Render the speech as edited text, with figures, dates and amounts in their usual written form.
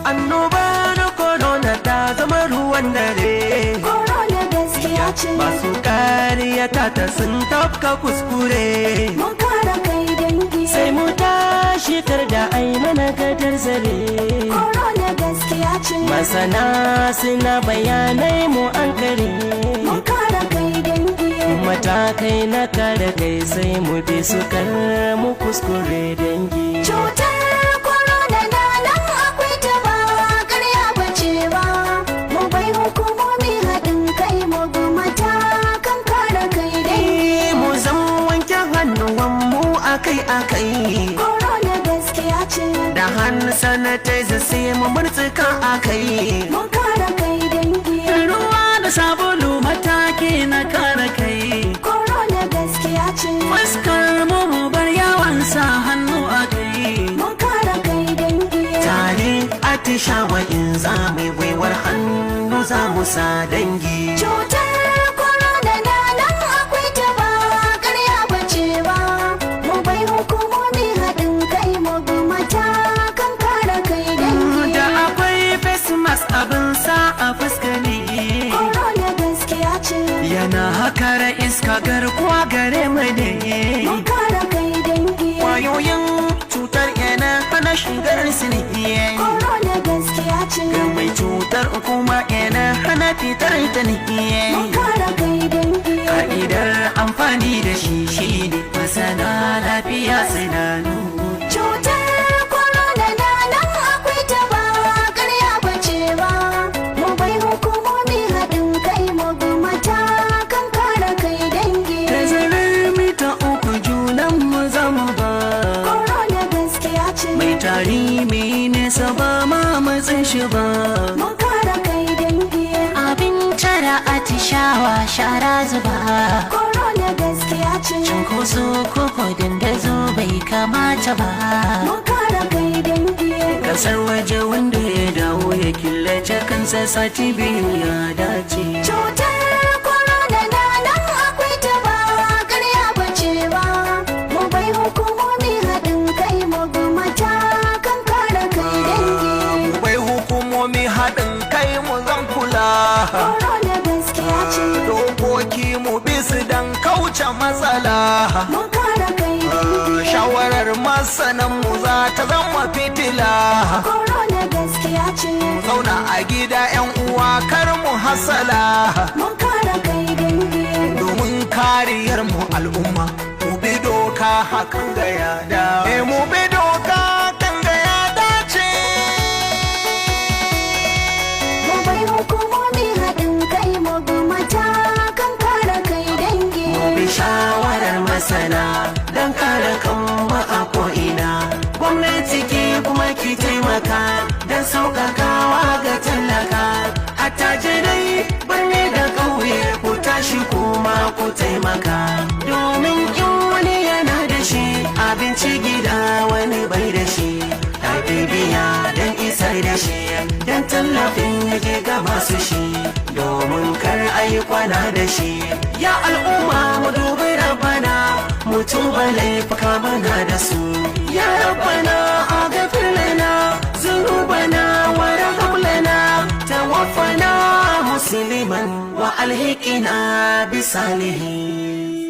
Annoba na corona ta zama ruwan dare. Corona gaskiya ce. Masu kariya ta sun tafka kuskure. Mun kare kai dangi. Sai mu tashi kar da ai mana gadar zare. Corona gaskiya ce. Masana suna bayanai mu an kare. Mun kare kai dangi. Matakai na kare kai sai mu bi su kar mu kuskure dangi. Cutar corona na nan akwai ta ba ƙarya bace ba. Mu bai hukumomi haɗin kai mu bi matakan kare kai dangi. Mu zan wanke hannuwan mu akai-akai. Corona gaskiya ce. Da hannu sanitizer sai mu murtuka akai. Mun kare kai dangi. Ruwa da sabulu mataki na kare kai. Corona gaskiya ce. Fuskar mu bar yawan sa hannu akai. Mun kare kai dangi. Tare atishawa in za mu gwiwar hannu za mu sa dangi. Cutar corona na nan akwai ta ba ƙarya bace ba. Mu bai hukumomi haɗin kai mu bi matakan kare kai dangi. Da akwai face mask abin sa a fuska ne. Corona gaskiya ce. Yana hakara iska garkuwa gare mu ne. Mun kare kai dangi. Kwayoyin cutar yana hana shigar su ne. Corona gaskiya ce. Ga mai cutar kuma yana hana fitar ta ne. Mun kare kai dangi. Ka'idar amfani da shi ne masana lafiya sananu. Cutar corona na nan akwai ta ba ƙarya bace ba. Mu bai hukumomi haɗin kai mu bi matakan kare kai dangi. Tazarar mita 3 junan mu zama ba. Corona gaskiya ce. Mai tari mai nesa ba ma matsin shi ba. Mun kare kai dangi. Abin tara atishawa shara zuba. Corona gaskiya ce. Cunkoso koko dandazo bai kamata ba. Mun kare kai dangi. Kasar waje wanda ya dawo ya killace kansa sati 2 ya dace. Cutar corona na nan akwai ta ba ƙarya bace ba. Mu bai hukumomi haɗin kai mu bi matakan kare kai dangi. Bai hukumomi haɗin kai mu zan kula. Corona gaskiya ce. Dokoki mu bi su dan kauce matsala. Mun kare kai dangi. Shawarar masanan mu za ta zama fitila. Corona gaskiya ce. Zauna a gida 'yan uwa kar mu hasala. Mun kare kai dangi. Domin kariyar mu al'umma mu bi doka hakan ga yada. Mu bi doka kan ga yada ce. Mu bai hukumomi haɗin kai mu bi matakan kare kai dangi. Mu bi shawarar masana don kare kanmu a ko'ina. Gwamnati ke kuma ki taimaka don sauƙaƙawa ga tallaka. Attajirai birni da ƙauye ku tashi kuma ku taimaka. Domin in wani yana da shi abinci gida wani bai da shi. Biya don isar da shi don tallafin yake ga masu shi. Domin kar ayi kwana da shi. Ya al'umma mu dubi rabbana mu tuba laifuka mana da su. Ya rabbana aghfir lana zunubana warham lana tawaffana musliman wa alhiqina bisalihin.